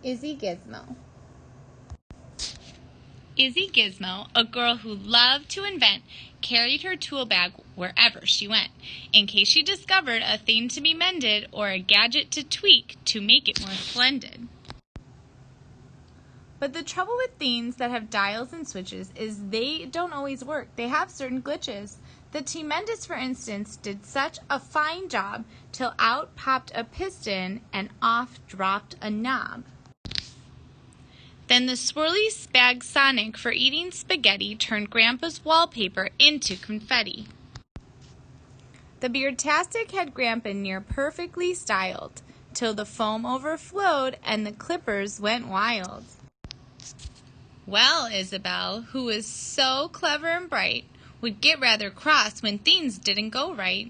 Izzy Gizmo. Izzy Gizmo, a girl who loved to invent, carried her tool bag wherever she went, in case she discovered a thing to be mended or a gadget to tweak to make it more splendid. But the trouble with things that have dials and switches is they don't always work. They have certain glitches. The Tremendous, for instance, did such a fine job till out popped a piston and off dropped a knob. Then the swirly spag Sonic for eating spaghetti turned Grandpa's wallpaper into confetti. The Beardtastic had Grandpa near perfectly styled, till the foam overflowed and the clippers went wild. Well, Isabel, who was so clever and bright, would get rather cross when things didn't go right.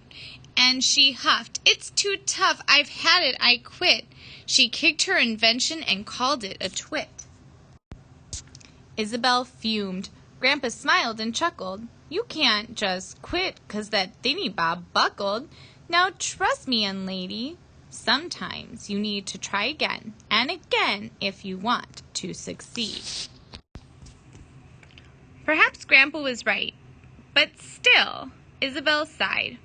And she huffed, "It's too tough, I've had it, I quit." She kicked her invention and called it a twit. Isabel fumed. Grandpa smiled and chuckled. "You can't just quit 'cause that thingy-bob buckled. Now trust me, young lady, sometimes you need to try again and again if you want to succeed." Perhaps Grandpa was right, but still, Isabel sighed.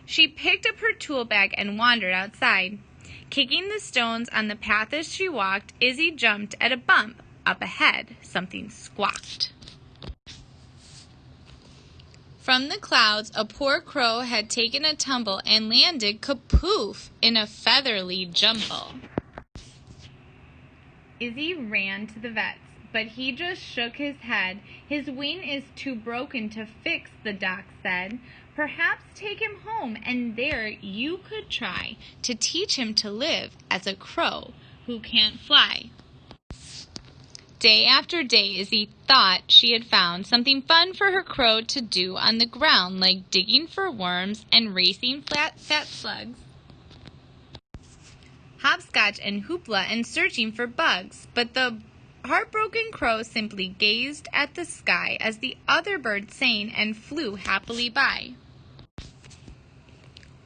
She picked up her tool bag and wandered outside. Kicking the stones on the path as she walked, Izzy jumped at a bump. Up ahead, something squawked. From the clouds, a poor crow had taken a tumble and landed kapoof in a featherly jumble. Izzy ran to the vet's, but he just shook his head. "His wing is too broken to fix," the doc said. "Perhaps take him home, and there you could try to teach him to live as a crow who can't fly." Day after day, Izzy thought she had found something fun for her crow to do on the ground, like digging for worms and racing fat slugs, hopscotch and hoopla, and searching for bugs. But the heartbroken crow simply gazed at the sky as the other birds sang and flew happily by.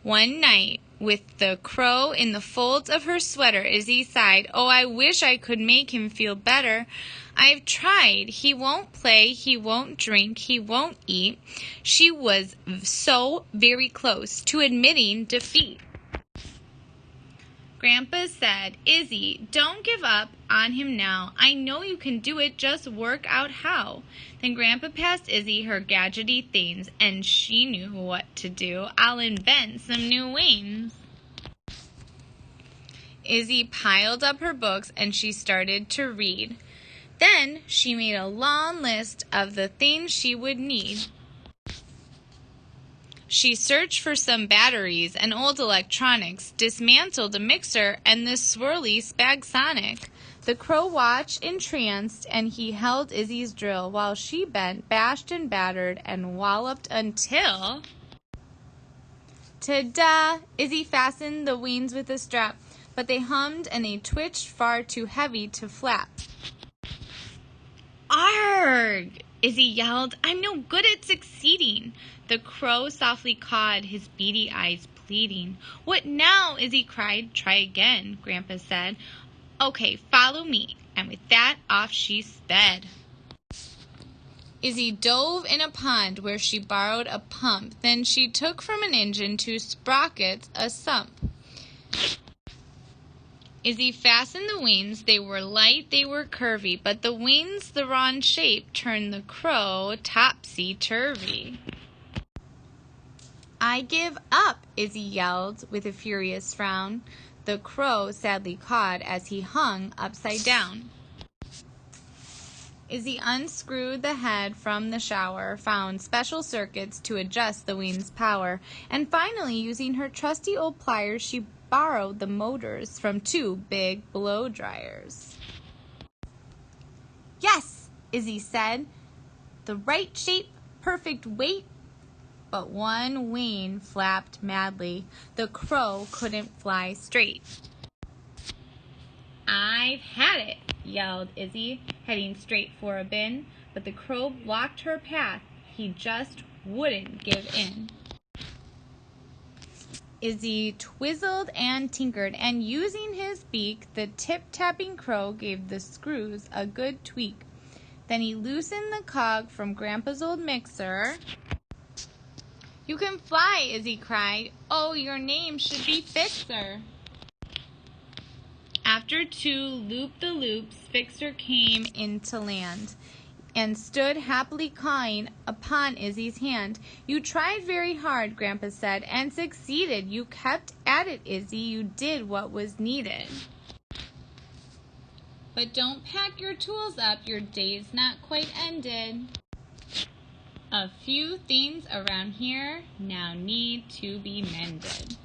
One night, with the crow in the folds of her sweater, Izzy sighed, "Oh, I wish I could make him feel better. I've tried. He won't play, he won't drink, he won't eat." She was so very close to admitting defeat. Grandpa said, "Izzy, don't give up on him now. I know you can do it, just work out how." Then Grandpa passed Izzy her gadgety things, and she knew what to do. "I'll invent some new wings." Izzy piled up her books and she started to read. Then she made a long list of the things she would need. She searched for some batteries and old electronics, dismantled a mixer and the swirly spag Sonic. The crow watched entranced, and he held Izzy's drill while she bent, bashed and battered, and walloped until... Ta-da! Izzy fastened the wings with a strap, but they hummed and they twitched far too heavy to flap. "Arg!" Izzy yelled. "I'm no good at succeeding." The crow softly cawed, his beady eyes pleading. "What now?" Izzy cried. "Try again," Grandpa said. "Okay, follow me." And with that, off she sped. Izzy dove in a pond where she borrowed a pump. Then she took from an engine 2 sprockets a sump. Izzy fastened the wings. They were light, they were curvy, but the wings, the wrong shape, turned the crow topsy-turvy. "I give up," Izzy yelled with a furious frown. The crow sadly cawed as he hung upside down. Izzy unscrewed the head from the shower, found special circuits to adjust the wing's power, and finally, using her trusty old pliers, she borrowed the motors from 2 big blow dryers. "Yes," Izzy said, "the right shape, perfect weight." But one wing flapped madly. The crow couldn't fly straight. "I've had it," yelled Izzy, heading straight for a bin. But the crow blocked her path. He just wouldn't give in. Izzy twizzled and tinkered, and using his beak, the tip-tapping crow gave the screws a good tweak. Then he loosened the cog from Grandpa's old mixer. "You can fly," Izzy cried. "Oh, your name should be Fixer." After 2 loop-the-loops, Fixer came into land and stood happily cawing upon Izzy's hand. "You tried very hard," Grandpa said, "and succeeded. You kept at it, Izzy. You did what was needed. But don't pack your tools up. Your day's not quite ended. A few things around here now need to be mended."